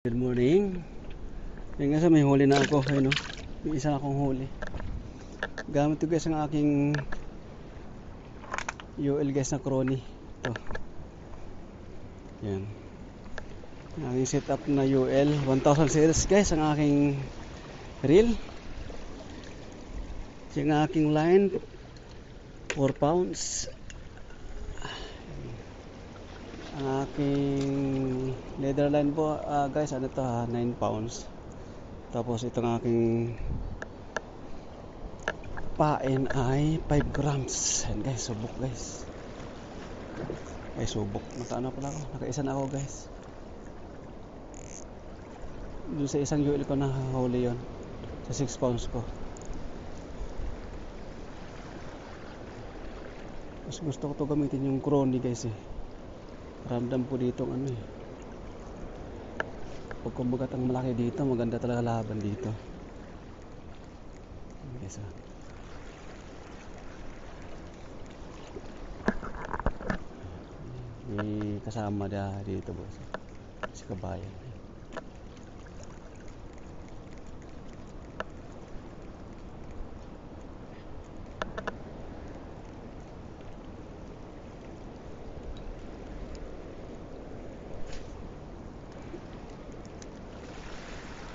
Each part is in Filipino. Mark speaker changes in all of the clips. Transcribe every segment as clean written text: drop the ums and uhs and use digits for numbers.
Speaker 1: Good morning. Yung nga sa may huli na ako. Ayun, no? May isa na akong huli. Gamit ko guys ang aking UL guys na Crony. Ito. Yan. Ang aking setup na UL 1000 series guys ang aking reel. Yung aking line 4 pounds. Ang aking leather line po guys, ano to 9 pounds. Tapos itong aking pain ay 5 grams. Yan guys, subok guys. Ay subok, nakaano pala ako, nakaisa na ako guys. Doon sa isang UL ko na huli yon, sa 6 pounds ko. Mas gusto ko to gamitin yung Crony guys eh. Ramdam po dito ang ano eh. Pag kumbagat ang malaki dito, maganda talaga laban dito. Guys ah. May kasama dito boss. Si kabayan.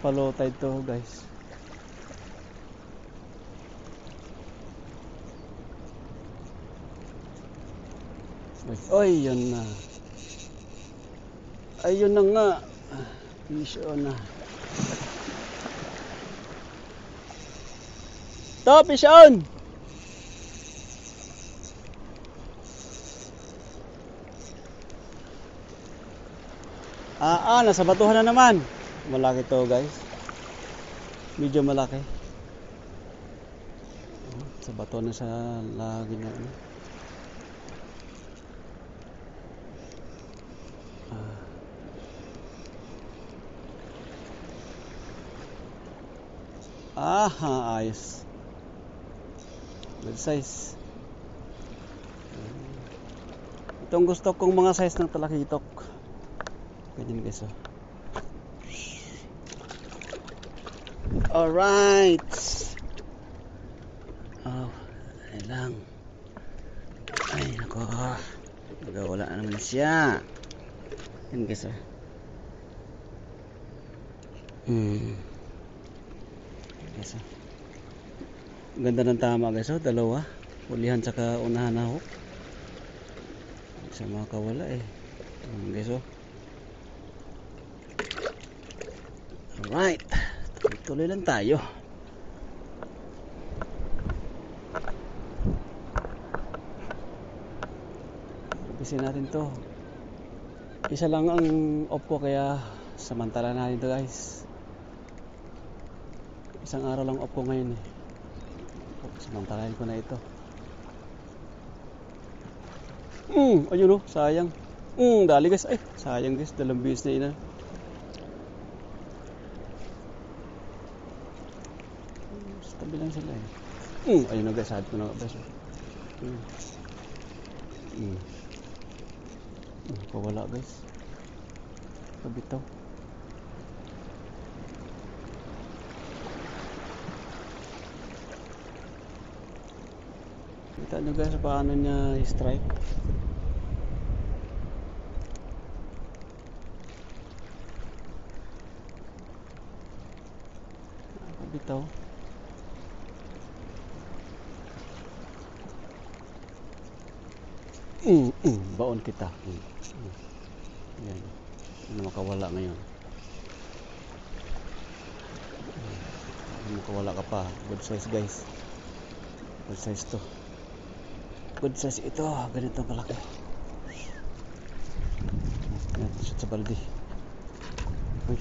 Speaker 1: Follow tide to guys. Oy, yun na. Ayun na nga. Fish on na. To, fish on! Nasa batuhan na naman. Malaki to guys. Medyo malaki. Sa bato na sa lagi na ano. Ayos. Good size. Itong gusto kong mga size ng talakitok. Ganyan guys oh. Alright. Oh, ayun lang. Ay, nako. Wala na naman siya. Yan guys oh. Guys oh. Ganda ng tama guys oh. Dalawa. Hulihan tsaka unahan na hook. Isa makawala eh. Guys oh. Alright. Tuloy lang tayo. Upisin natin to. Isa lang ang off ko kaya samantala natin to guys. Isang araw lang off ko ngayon eh. Samantalahin ko na ito. Ayun oh, sayang. Dali guys. Ay, sayang guys, dalawang bis na ina. Tabi lang sila eh. Ayun na guys, sabi ko na guys. Pawala guys. Pabitaw. Kita nyo guys paano niya strike. Pabitaw. Baon kita. Yan. Ano makawala ngayon? Makawala ka pa. Good size guys. Good size to. Good size ito. Ganito kalaki. Yan. Shoot sa baldi. Uy.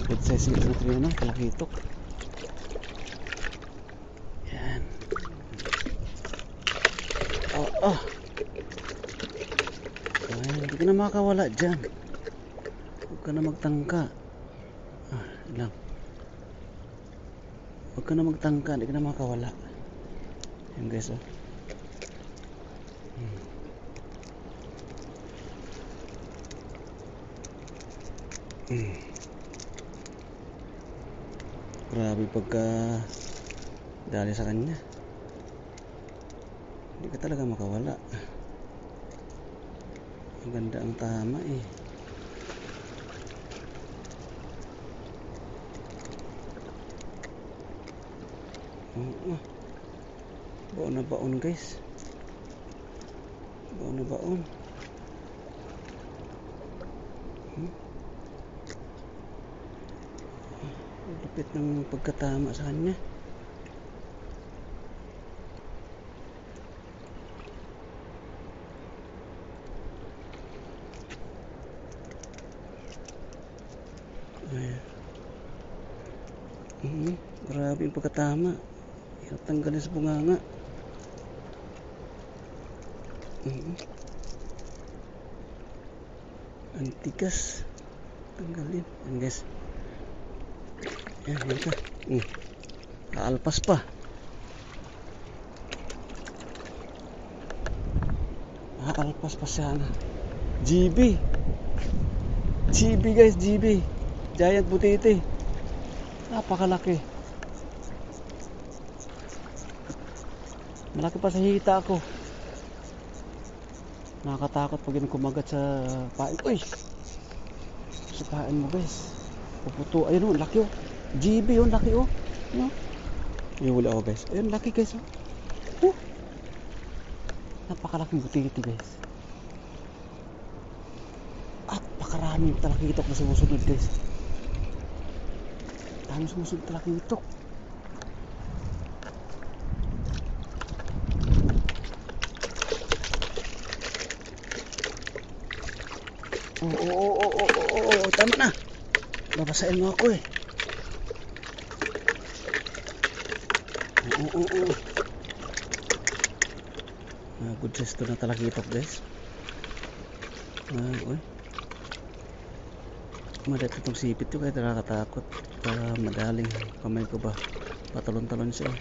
Speaker 1: Good size ito na trio na. Kalaki ito. Yan. Ay, hindi ka na makawala dyan. Huwag ka na magtangka. Lang. Huwag ka na magtangka. Hindi ka na makawala. Yan guys oh. Grabe pagka dali sa kanya. Hindi ka talaga makawala. Ang ganda ang tama eh. Oo. Baon na baon guys. Baon na baon. Lupit ng pagkatama sa kanya. Grabe yung pagkatama. Hirap tanggalin sa bunganga. Antigas. Tanggalin. Yan guys. Yan ka. Kaalpas pa. Kaalpas pa siya na. GB. GB guys, GB. Giant butiti. Napakalaki. Malaki pa sa hita ko. Nakakatakot pag kumagat sa pain. Uy! Sa pain mo guys. Puputo. Ayun o, laki o. GB o, laki o. Ayun o. Iwala ako guys. Ayun, laki guys o. Napakalaking butiti guys. At pakaraming talakitok na sumusunod guys. Dami sumusunod talakitok. Oo, tama na. Babasahin mo ako eh. Oo. Good size to na talakitok guys. Uy. Madati itong sipit ko kaya nakakatakot. Madaling kamay ko ba patalon-talon siya.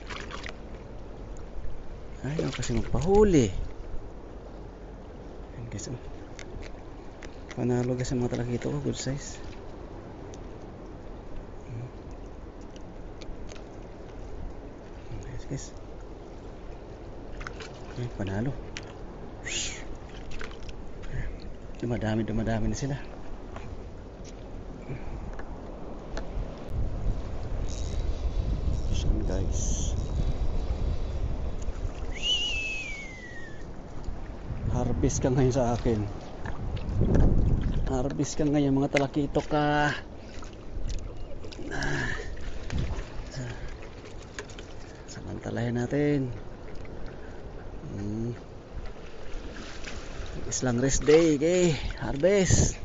Speaker 1: Ayaw kasi magpahuli. Ayan guys oh. Panalo guys ang mga talakito ko, good size. Nice guys. Ayan, panalo. Dumadami na sila. Ayan guys. Harvest ka ngayon sa akin. Harvest ka ngayon mga talakitok ka. Samantalahin natin. Islang rest day, okay? Harvest.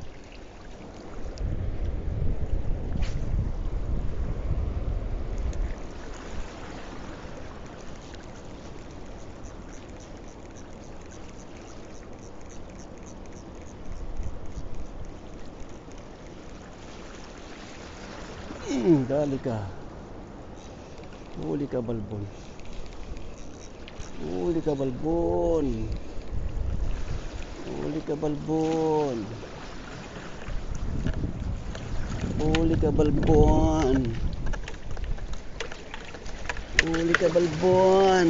Speaker 1: Dali ka. Huli ka balbon. Huli ka balbon. Huli ka balbon. Huli ka balbon. Huli ka balbon.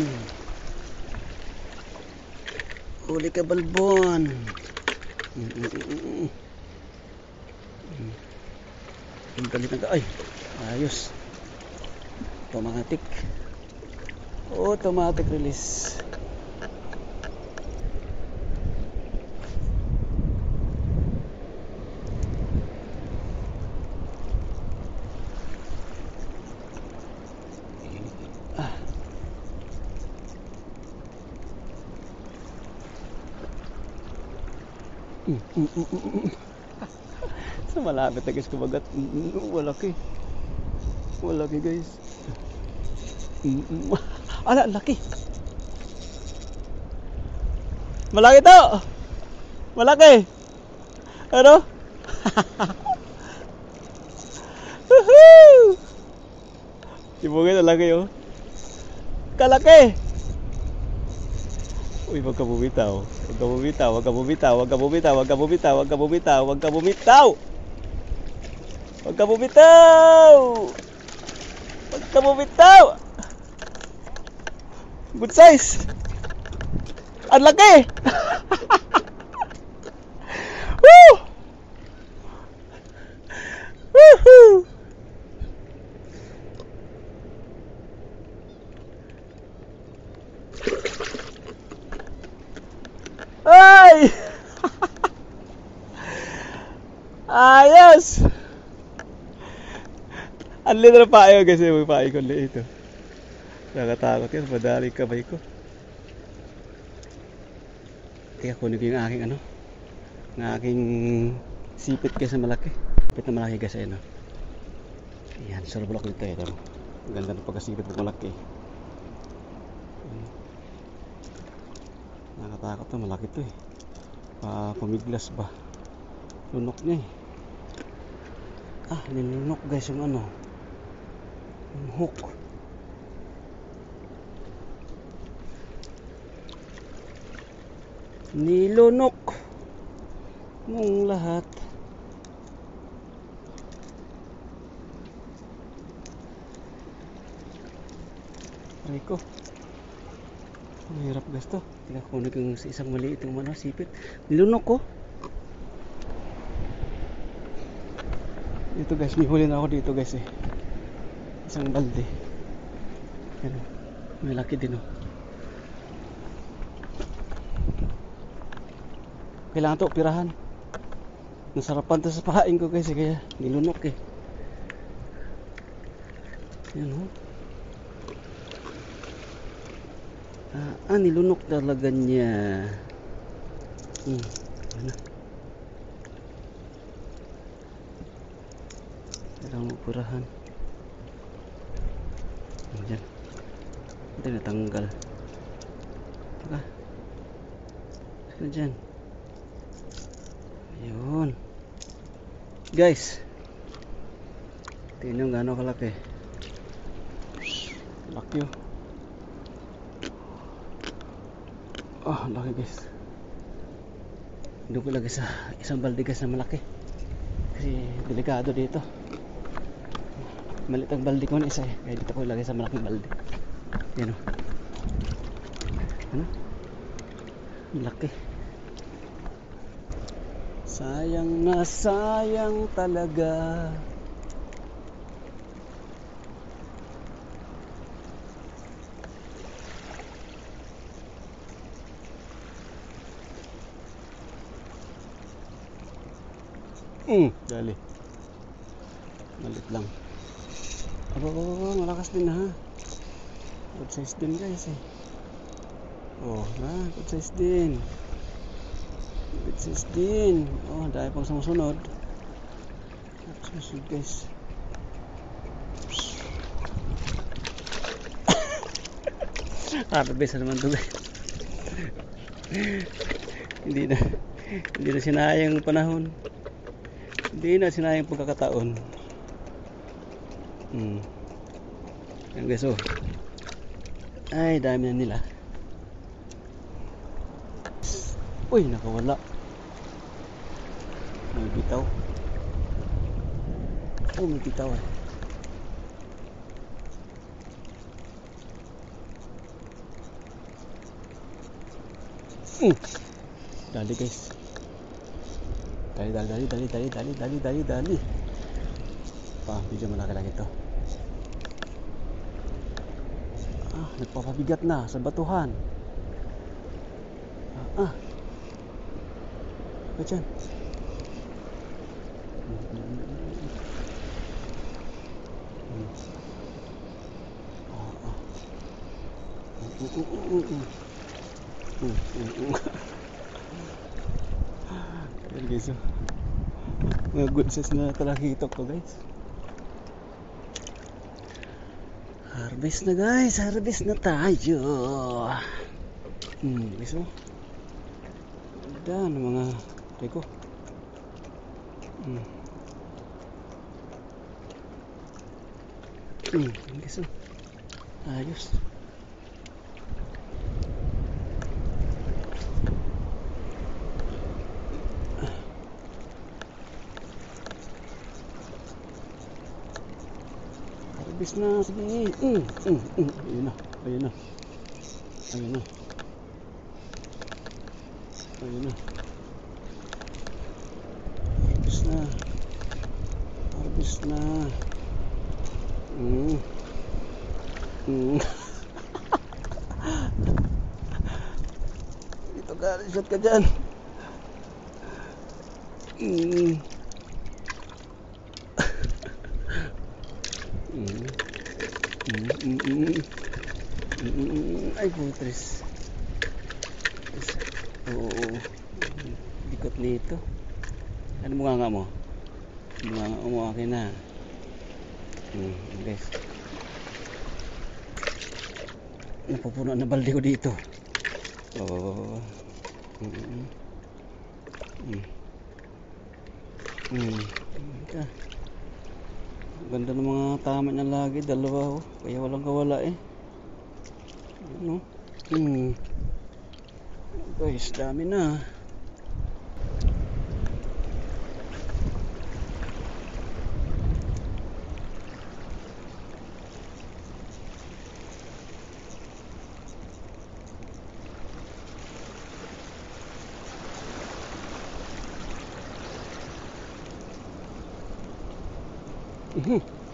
Speaker 1: Huli ka balbon. Ang galit na ay. Ayos. Automatic. Automatic release. So malapit na guys kumagat. Walaki. Walaki guys. Ala, laki. Malaki to. Malaki. Ano? Ibugay na laki oh. Kalaki. Uy, wag ka bumitaw. Wag ka bumitaw, wag ka bumitaw, wag ka bumitaw, wag ka bumitaw, wag ka bumitaw, wag ka bumitaw. Huwag ka bumitaw! Huwag ka bumitaw! Good size! Ang laki! Woo! Woohoo! Ay! Ayos! Ang liit na payo kasi yung payo ko liit ito. Nakatakot yan, madaling kamay ko. Kaya kunin ko yung aking ng aking sipit kasi malaki. Sipit na malaki kasi ano. Ayan, surbulak dito ito. Ang ganda ng pagkasipit pag malaki. Nakatakot to, malaki to eh. Pumiglas ba? Lunok niya eh. Nilunok guys yung yung hook. Nilunok mong lahat. Aray ko. Ang hirap guys to. Tinakunik yung isang maliit yung sipit. Nilunok ko. Dito guys, may huli na ako dito guys eh. Isang balde. Yan o. May laki din o. Kailangan to pirahan. Nasarapan to sa pahain ko guys eh. Kaya nilunok eh. Yan o. Nilunok talaga niya. Ano? Kailangan mapurahan. Diyan. Hindi natanggal. Teka. Sino dyan? Ayun. Guys. Tingnan nyo gano'ng kalaki. Laki oh. Laki guys. Hindi ko lagay sa isang balde guys na malaki. Kasi delikado dito. Malit ang balde ko na isa eh. Kaya dito ko ilagay sa malaking balde. Yan o. Laki. Sayang na sayang talaga. Dali. Malit lang. Malakas din ha. Good size din guys eh. Good size din. Good size din. Dahil pang sumusunod. Susunod guys. Besa naman to guys. Hindi na sinayang panahon. Hindi na sinayang pagkakataon. Yan guys oh. Ay dami na nila. Uy nakawala. May bitaw. May bitaw eh. Dali guys. Dali. Medyo malaki lang ito. Nagpapabigat na sa batuhan. Ba dyan? Yan guys oh. Mga good size na talakitok ko guys. Harvest na guys, harvest na tayo. Guys oh. Ganda ng mga teko. Guys oh. Ayos. Harvest na. Sige. Ayun na. Ayun na. Ayun na. Ayun na. Harvest na. Harvest na. Dito ka. Shot ka dyan. Ay putres. Oo. Likot nito. Ano bunga nga mo? Bunga nga mo akin na. Guys. Napupuno na balde ko dito. Oo. Ganda ng mga tama niya lagi, dalawa oh. Kaya walang kawala eh. Ano? Guys, dami na.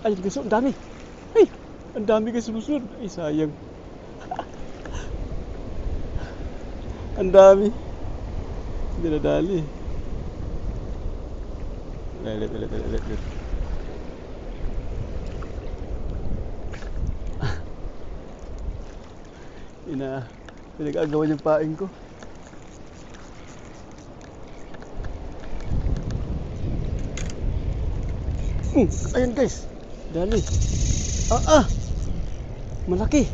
Speaker 1: Ay, guys, ang dami. Ay, ang dami guys sumusunod. Ay, sayang. Ang dami. Hindi nadali. Ulit. Pinag-agawa niyang paing ko. Ayan guys. Dali. Malaki.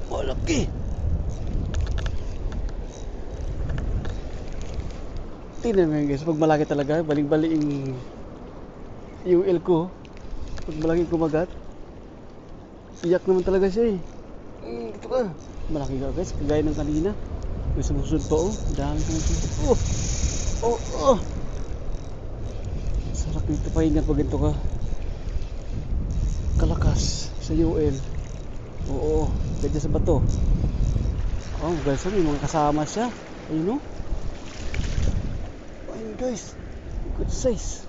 Speaker 1: Malaki. Tingnan mo yun guys. Pag malaki talaga, baling-bali yung UL ko. Pag malaki kumagat, iyak naman talaga siya eh. Ito ka. Malaki ka guys. Kagaya ng kanina. May sumusunod pa oh. Dami sumusunod. Sarap nito pahinga pag ito ka kalakas sa UL. Oo. Pwede sa bato. Oh guys, may mga kasama siya. Ayun o. Ayun guys. Good size.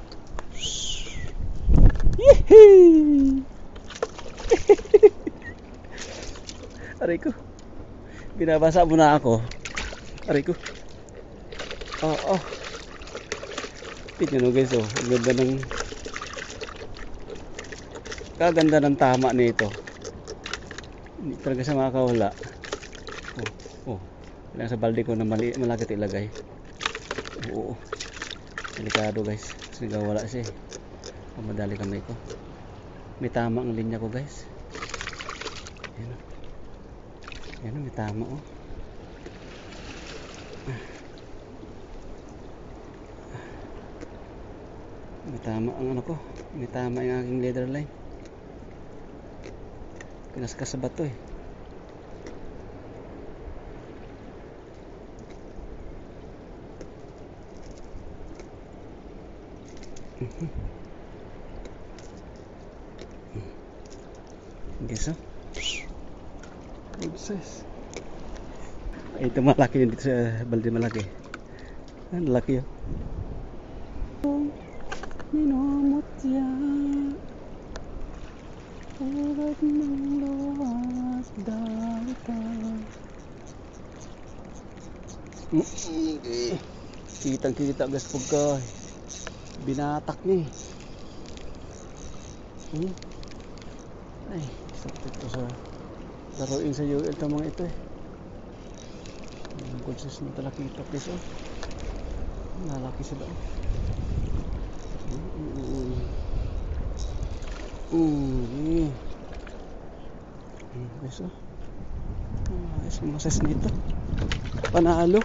Speaker 1: Yehey! Aray ko. Binabasa mo na ako. Aray ko. Oo. Tignan mo guys oh. Ang ganda ng kaganda ng tama nito. Hindi talaga siya makakawala. Kailangan sa balde ko na malagit ilagay. Oo. Delikado guys. Kasi wala siya eh. Madali kamay ko. May tama ang linya ko guys. Ayan o. Ayan o, may tama o. May tama ang ano ko. May tama yung aking leader line. Kinaskas sa bato eh. Hindi so. Good size. Ito malaki yun dito sa balde malaki. Ang laki yun. Minumutya tulad ng luwas dahitan. Kitang kita guys pagka binatak niya eh. Ay, sakit ito sa laruin sa UL ito mga ito eh. Ang consist na talakita guys oh. Nalaki sila oh. Guys oh. Ayos mga size nito. Panalo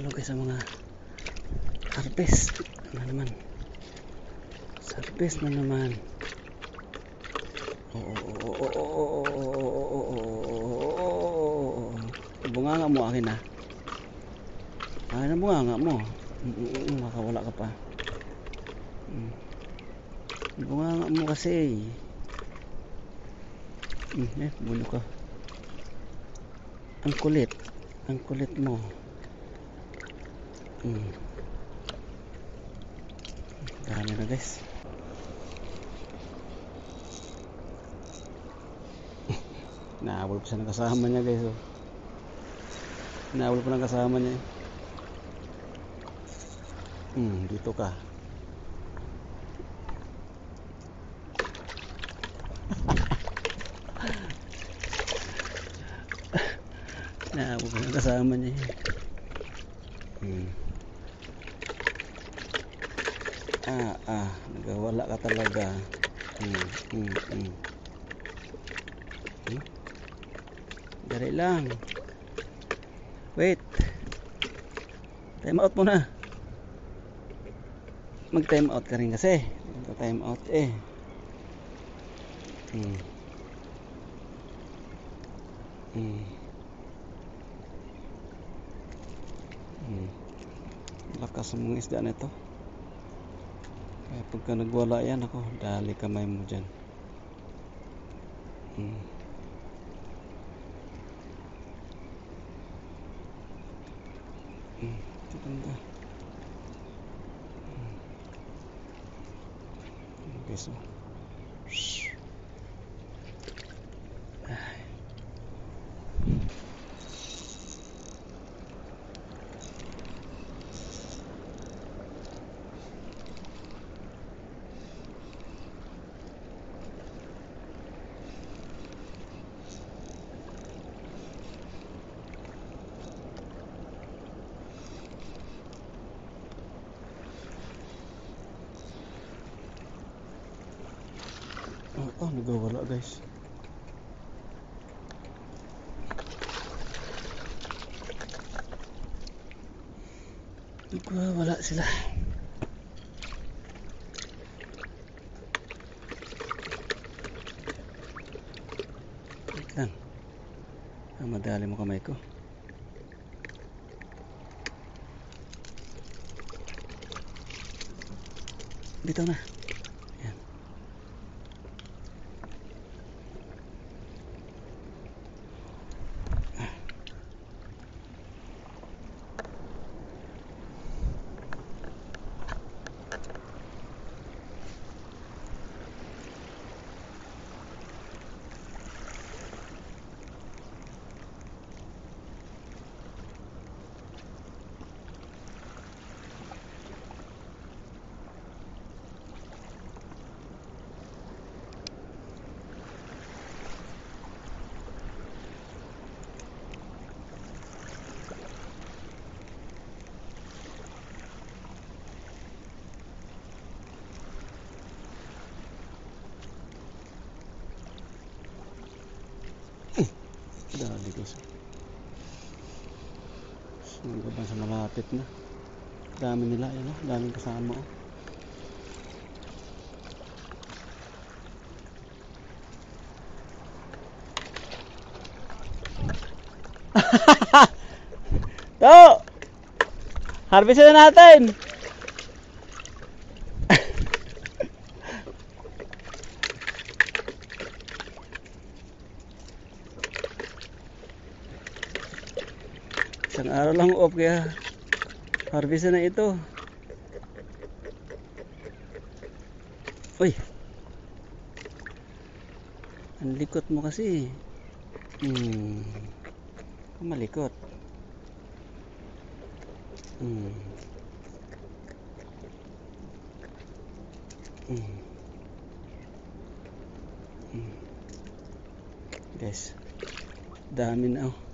Speaker 1: guys sa mga harvest na naman. Harvest na naman. Bunganga mo akin ah. Ano bunganga mo? Makawala ka pa. Bunga mo kasi. Bulo ka. Ang kulit. Ang kulit mo. Dami na guys. Nahabol pa siya ng kasama niya guys. Oh. Nahabol pa ng kasama niya. Dito ka. Nahabol pa ng kasama niya. Nagawala ka talaga. Dali lang. Wait. Time out muna. Mag time out ka rin kasi. Time out eh. Lakas ng mga isda na ito. Kaya pagka nagwala yan, ako, dali kamay mo dyan. Ganda. Okay, so. Nagawala guys. Nagawala sila. Wait lang. Madali mo kamay ko. Dito na. Yan. Dali guys. Hanggang ba sa malapit na. Dami nila yun, daming kasama. To! Harvest na natin! Isang araw lang off kaya harvest na ito. Uy! Ang likot mo kasi. Malikot. Guys, dami na oh.